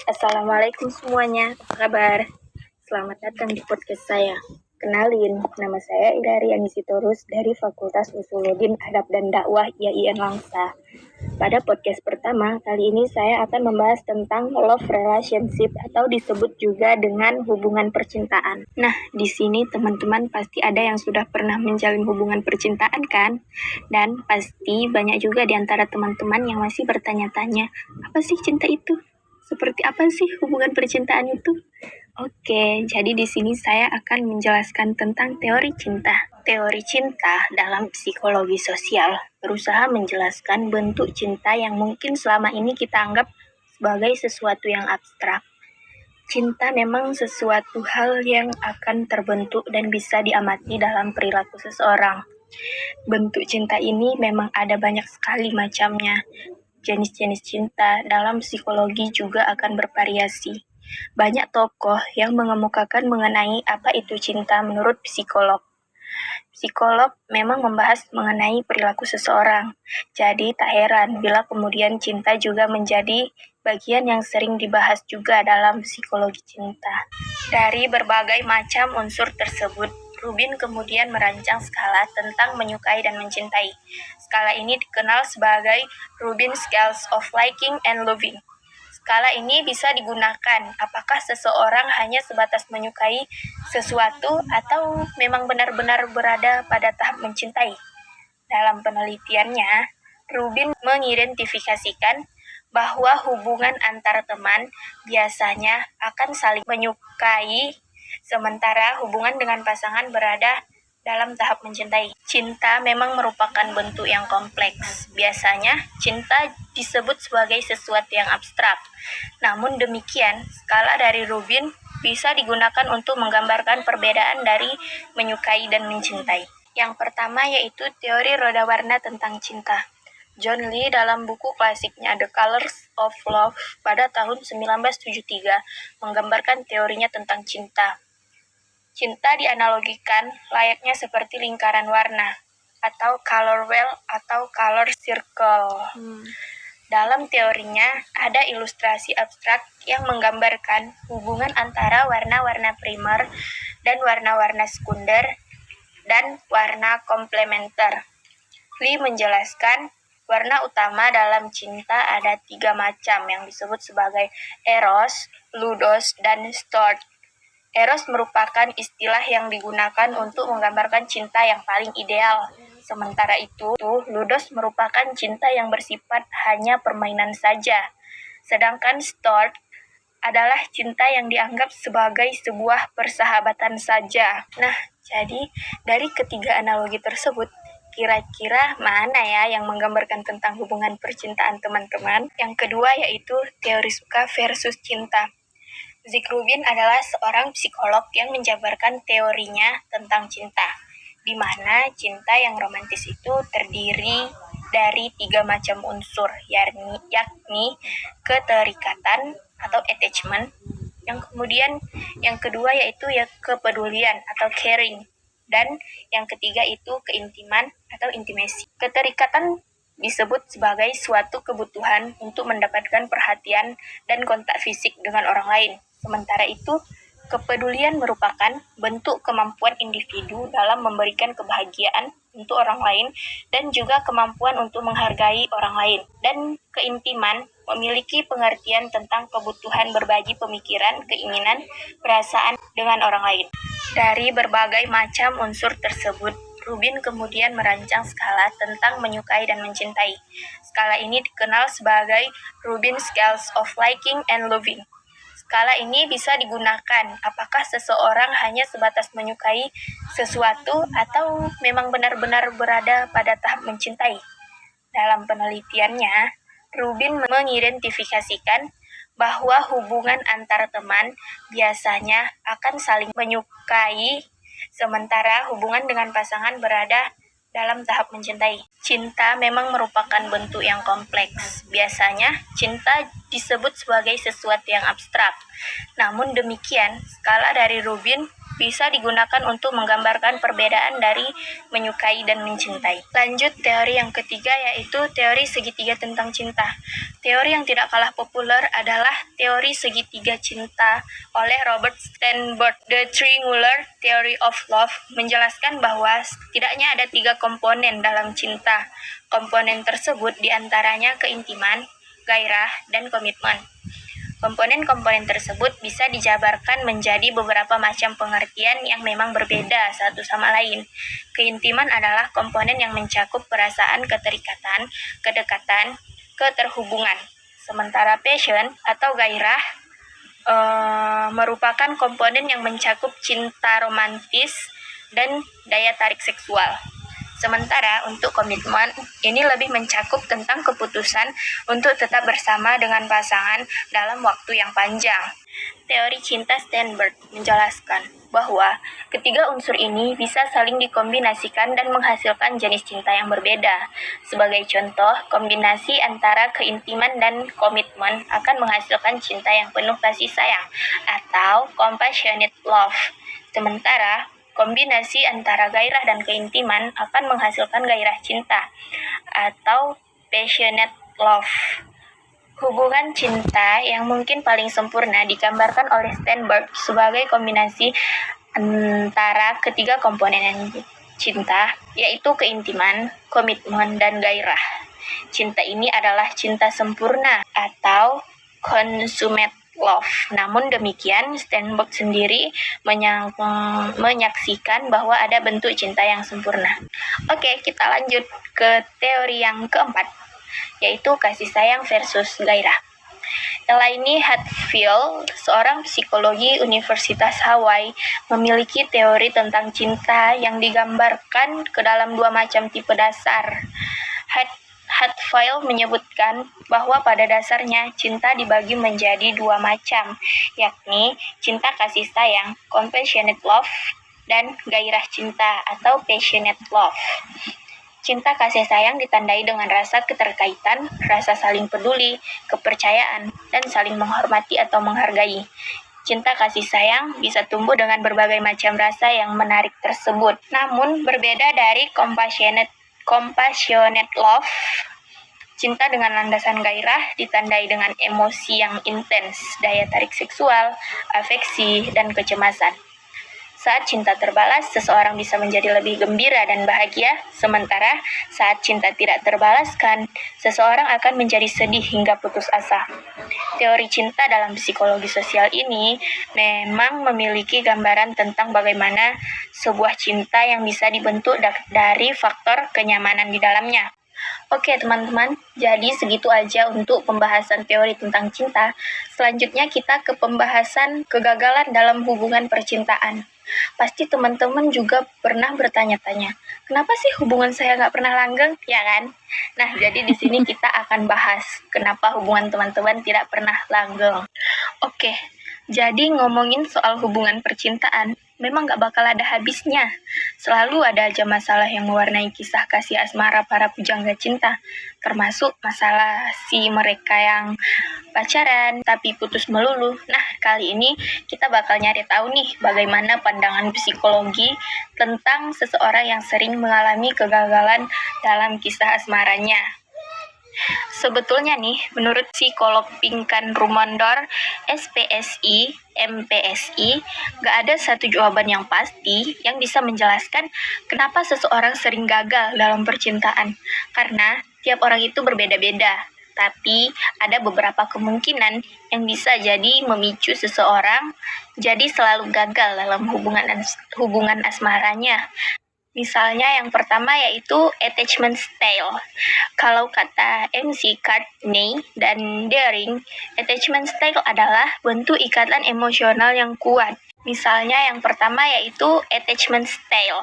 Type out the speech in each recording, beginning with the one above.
Assalamualaikum semuanya, apa kabar? Selamat datang di podcast saya. Kenalin, nama saya Ida Riani Sitorus dari Fakultas Usuluddin Adab dan Dakwah IAIN Langsa. Pada podcast pertama, kali ini saya akan membahas tentang love relationship atau disebut juga dengan hubungan percintaan. Nah, di sini teman-teman pasti ada yang sudah pernah menjalin hubungan percintaan kan? Dan pasti banyak juga di antara teman-teman yang masih bertanya-tanya, apa sih cinta itu? Seperti apa sih hubungan percintaan itu? Oke, jadi di sini saya akan menjelaskan tentang teori cinta. Teori cinta dalam psikologi sosial berusaha menjelaskan bentuk cinta yang mungkin selama ini kita anggap sebagai sesuatu yang abstrak. Cinta memang sesuatu hal yang akan terbentuk dan bisa diamati dalam perilaku seseorang. Bentuk cinta ini memang ada banyak sekali macamnya. Jenis-jenis cinta dalam psikologi juga akan bervariasi. Banyak tokoh yang mengemukakan mengenai apa itu cinta menurut psikolog. Psikolog memang membahas mengenai perilaku seseorang. Jadi tak heran bila kemudian cinta juga menjadi bagian yang sering dibahas juga dalam psikologi cinta. Dari berbagai macam unsur tersebut, Rubin kemudian merancang skala tentang menyukai dan mencintai. Skala ini dikenal sebagai Rubin Scales of Liking and Loving. Skala ini bisa digunakan apakah seseorang hanya sebatas menyukai sesuatu atau memang benar-benar berada pada tahap mencintai. Dalam penelitiannya, Rubin mengidentifikasikan bahwa hubungan antar teman biasanya akan saling menyukai, sementara hubungan dengan pasangan berada dalam tahap mencintai. Cinta memang merupakan bentuk yang kompleks. Biasanya, cinta disebut sebagai sesuatu yang abstrak. Namun demikian, skala dari Rubin bisa digunakan untuk menggambarkan perbedaan dari menyukai dan mencintai. Yang pertama yaitu teori roda warna tentang cinta. John Lee dalam buku klasiknya The Colors of Love pada tahun 1973 menggambarkan teorinya tentang cinta. Cinta dianalogikan layaknya seperti lingkaran warna atau color wheel atau color circle. Dalam teorinya ada ilustrasi abstrak yang menggambarkan hubungan antara warna-warna primer dan warna-warna sekunder dan warna komplementer. Lee menjelaskan warna utama dalam cinta ada 3 macam yang disebut sebagai eros, ludus, dan storge. Eros merupakan istilah yang digunakan untuk menggambarkan cinta yang paling ideal. Sementara itu, ludus merupakan cinta yang bersifat hanya permainan saja. Sedangkan storge adalah cinta yang dianggap sebagai sebuah persahabatan saja. Nah, jadi dari ketiga analogi tersebut, kira-kira mana ya yang menggambarkan tentang hubungan percintaan teman-teman? Yang kedua yaitu teori suka versus cinta. Zick Rubin adalah seorang psikolog yang menjabarkan teorinya tentang cinta, di mana cinta yang romantis itu terdiri dari 3 macam unsur, yakni keterikatan atau attachment, yang kemudian yang kedua yaitu kepedulian atau caring, dan yang ketiga itu keintiman atau intimacy. Keterikatan disebut sebagai suatu kebutuhan untuk mendapatkan perhatian dan kontak fisik dengan orang lain. Sementara itu, kepedulian merupakan bentuk kemampuan individu dalam memberikan kebahagiaan untuk orang lain dan juga kemampuan untuk menghargai orang lain. Dan keintiman memiliki pengertian tentang kebutuhan berbagi pemikiran, keinginan, perasaan dengan orang lain. Dari berbagai macam unsur tersebut, Rubin kemudian merancang skala tentang menyukai dan mencintai. Skala ini dikenal sebagai Rubin Scales of Liking and Loving. Skala ini bisa digunakan apakah seseorang hanya sebatas menyukai sesuatu atau memang benar-benar berada pada tahap mencintai. Dalam penelitiannya, Rubin mengidentifikasikan bahwa hubungan antar teman biasanya akan saling menyukai, sementara hubungan dengan pasangan berada dalam tahap mencintai. Cinta memang merupakan bentuk yang kompleks. Biasanya, cinta disebut sebagai sesuatu yang abstrak. Namun demikian, skala dari Rubin bisa digunakan untuk menggambarkan perbedaan dari menyukai dan mencintai. Lanjut, teori yang ketiga yaitu teori segitiga tentang cinta. Teori yang tidak kalah populer adalah teori segitiga cinta oleh Robert Sternberg. The Triangular Theory of Love menjelaskan bahwa setidaknya ada 3 komponen dalam cinta. Komponen tersebut diantaranya keintiman, gairah, dan komitmen. Komponen-komponen tersebut bisa dijabarkan menjadi beberapa macam pengertian yang memang berbeda satu sama lain. Keintiman adalah komponen yang mencakup perasaan keterikatan, kedekatan, keterhubungan. Sementara passion atau gairah merupakan komponen yang mencakup cinta romantis dan daya tarik seksual. Sementara untuk komitmen, ini lebih mencakup tentang keputusan untuk tetap bersama dengan pasangan dalam waktu yang panjang. Teori cinta Sternberg menjelaskan bahwa ketiga unsur ini bisa saling dikombinasikan dan menghasilkan jenis cinta yang berbeda. Sebagai contoh, kombinasi antara keintiman dan komitmen akan menghasilkan cinta yang penuh kasih sayang atau compassionate love. Sementara kombinasi antara gairah dan keintiman akan menghasilkan gairah cinta atau passionate love. Hubungan cinta yang mungkin paling sempurna digambarkan oleh Sternberg sebagai kombinasi antara ketiga komponen cinta, yaitu keintiman, komitmen, dan gairah. Cinta ini adalah cinta sempurna atau consummate love. Namun demikian, Sternberg sendiri menyaksikan bahwa ada bentuk cinta yang sempurna. Oke, kita lanjut ke teori yang keempat, yaitu kasih sayang versus gairah. Elaine Hatfield, seorang psikologi Universitas Hawaii, memiliki teori tentang cinta yang digambarkan ke dalam 2 macam tipe dasar. Hatfield menyebutkan bahwa pada dasarnya cinta dibagi menjadi 2 macam, yakni cinta kasih sayang, compassionate love, dan gairah cinta atau passionate love. Cinta kasih sayang ditandai dengan rasa keterkaitan, rasa saling peduli, kepercayaan, dan saling menghormati atau menghargai. Cinta kasih sayang bisa tumbuh dengan berbagai macam rasa yang menarik tersebut. Namun berbeda dari compassionate love, cinta dengan landasan gairah ditandai dengan emosi yang intens, daya tarik seksual, afeksi, dan kecemasan. Saat cinta terbalas, seseorang bisa menjadi lebih gembira dan bahagia, sementara saat cinta tidak terbalaskan, seseorang akan menjadi sedih hingga putus asa. Teori cinta dalam psikologi sosial ini memang memiliki gambaran tentang bagaimana sebuah cinta yang bisa dibentuk dari faktor kenyamanan di dalamnya. Oke teman-teman, jadi segitu aja untuk pembahasan teori tentang cinta. Selanjutnya kita ke pembahasan kegagalan dalam hubungan percintaan. Pasti teman-teman juga pernah bertanya-tanya, kenapa sih hubungan saya nggak pernah langgeng, ya kan? Nah, jadi di sini kita akan bahas kenapa hubungan teman-teman tidak pernah langgeng. Oke, jadi ngomongin soal hubungan percintaan, memang gak bakal ada habisnya. Selalu ada aja masalah yang mewarnai kisah kasih asmara para pujangga cinta, termasuk masalah si mereka yang pacaran tapi putus melulu. Nah, kali ini kita bakal nyari tahu nih bagaimana pandangan psikologi tentang seseorang yang sering mengalami kegagalan dalam kisah asmaranya. Sebetulnya nih, menurut psikolog Pinkan Rumondor, SPSI, MPSI, gak ada satu jawaban yang pasti yang bisa menjelaskan kenapa seseorang sering gagal dalam percintaan. Karena tiap orang itu berbeda-beda. Tapi ada beberapa kemungkinan yang bisa jadi memicu seseorang jadi selalu gagal dalam hubungan asmaranya. Misalnya yang pertama yaitu attachment style. Kalau kata MC Courtney dan Daring, attachment style adalah bentuk ikatan emosional yang kuat. Misalnya yang pertama yaitu attachment style.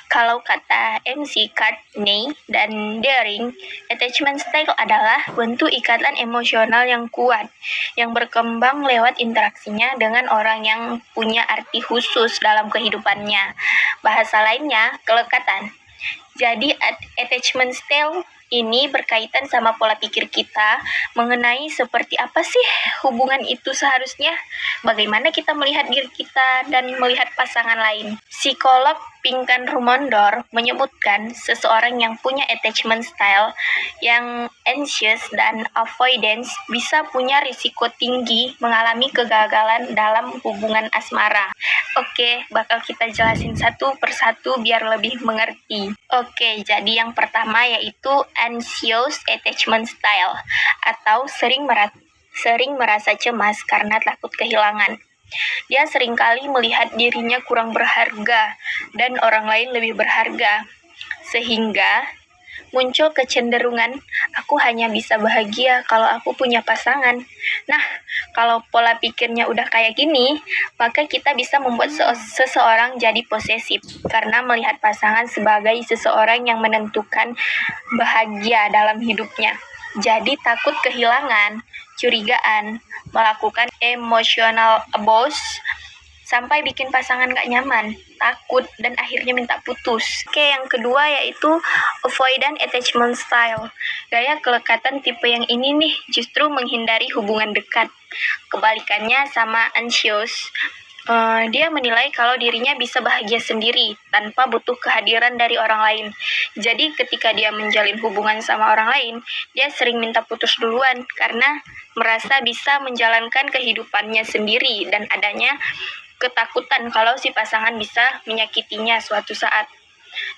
Kalau kata MC Courtney dan Daring, attachment style adalah bentuk ikatan emosional yang kuat, yang berkembang lewat interaksinya dengan orang yang punya arti khusus dalam kehidupannya. Bahasa lainnya, kelekatan. Jadi attachment style Ini berkaitan sama pola pikir kita mengenai seperti apa sih hubungan itu seharusnya, bagaimana kita melihat diri kita dan melihat pasangan lain. Psikolog Pinkan Rumondor menyebutkan seseorang yang punya attachment style yang anxious dan avoidance bisa punya risiko tinggi mengalami kegagalan dalam hubungan asmara. Oke, bakal kita jelasin satu persatu biar lebih mengerti. Oke, jadi yang pertama yaitu anxious attachment style atau sering merasa cemas karena takut kehilangan. Dia seringkali melihat dirinya kurang berharga dan orang lain lebih berharga, sehingga muncul kecenderungan, aku hanya bisa bahagia kalau aku punya pasangan. Nah, kalau pola pikirnya udah kayak gini, maka kita bisa membuat seseorang jadi posesif, karena melihat pasangan sebagai seseorang yang menentukan bahagia dalam hidupnya. Jadi takut kehilangan, curigaan, melakukan emotional abuse, sampai bikin pasangan gak nyaman, takut, dan akhirnya minta putus. Oke, yang kedua yaitu avoidant attachment style. Gaya kelekatan tipe yang ini nih justru menghindari hubungan dekat. Kebalikannya sama anxious. Dia menilai kalau dirinya bisa bahagia sendiri tanpa butuh kehadiran dari orang lain. Jadi ketika dia menjalin hubungan sama orang lain, dia sering minta putus duluan karena merasa bisa menjalankan kehidupannya sendiri dan adanya ketakutan kalau si pasangan bisa menyakitinya suatu saat.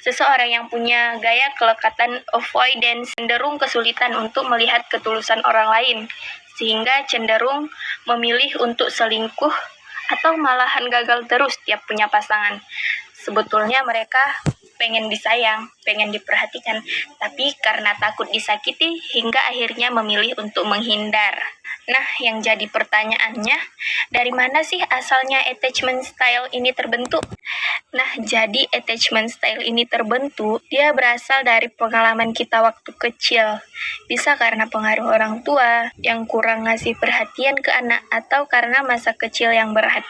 Seseorang yang punya gaya kelekatan avoidance cenderung kesulitan untuk melihat ketulusan orang lain, sehingga cenderung memilih untuk selingkuh atau malahan gagal terus tiap punya pasangan. Sebetulnya mereka pengen disayang, pengen diperhatikan, tapi karena takut disakiti hingga akhirnya memilih untuk menghindar. Nah, yang jadi pertanyaannya, dari mana sih asalnya attachment style ini terbentuk? Nah, jadi attachment style ini terbentuk, dia berasal dari pengalaman kita waktu kecil. Bisa karena pengaruh orang tua yang kurang ngasih perhatian ke anak atau karena masa kecil yang berat.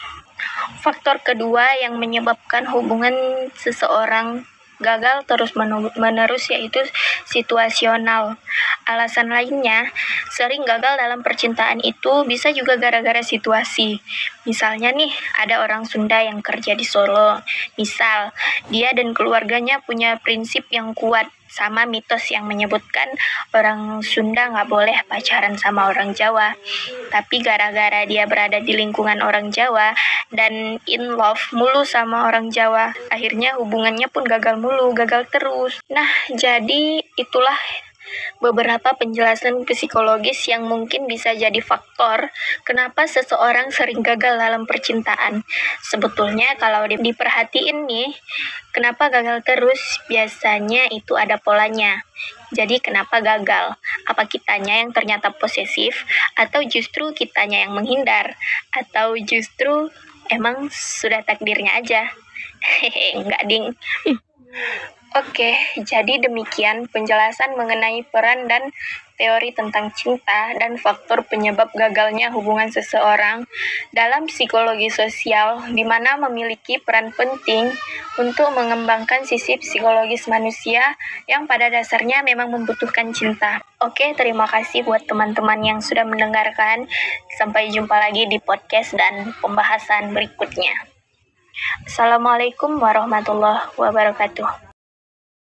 Faktor kedua yang menyebabkan hubungan seseorang gagal terus-menerus yaitu situasional. Alasan lainnya, sering gagal dalam percintaan itu bisa juga gara-gara situasi. Misalnya nih, ada orang Sunda yang kerja di Solo. Misal, dia dan keluarganya punya prinsip yang kuat, sama mitos yang menyebutkan orang Sunda nggak boleh pacaran sama orang Jawa. Tapi gara-gara dia berada di lingkungan orang Jawa dan in love mulu sama orang Jawa, akhirnya hubungannya pun gagal mulu, gagal terus. Nah, jadi itulah beberapa penjelasan psikologis yang mungkin bisa jadi faktor kenapa seseorang sering gagal dalam percintaan. Sebetulnya kalau diperhatiin nih, kenapa gagal terus? Biasanya itu ada polanya. Jadi kenapa gagal? Apa kitanya yang ternyata posesif? Atau justru kitanya yang menghindar? Atau justru emang sudah takdirnya aja? Hehehe, enggak ding. Oke, jadi demikian penjelasan mengenai peran dan teori tentang cinta dan faktor penyebab gagalnya hubungan seseorang dalam psikologi sosial, di mana memiliki peran penting untuk mengembangkan sisi psikologis manusia yang pada dasarnya memang membutuhkan cinta. Oke, terima kasih buat teman-teman yang sudah mendengarkan. Sampai jumpa lagi di podcast dan pembahasan berikutnya. Assalamualaikum warahmatullahi wabarakatuh.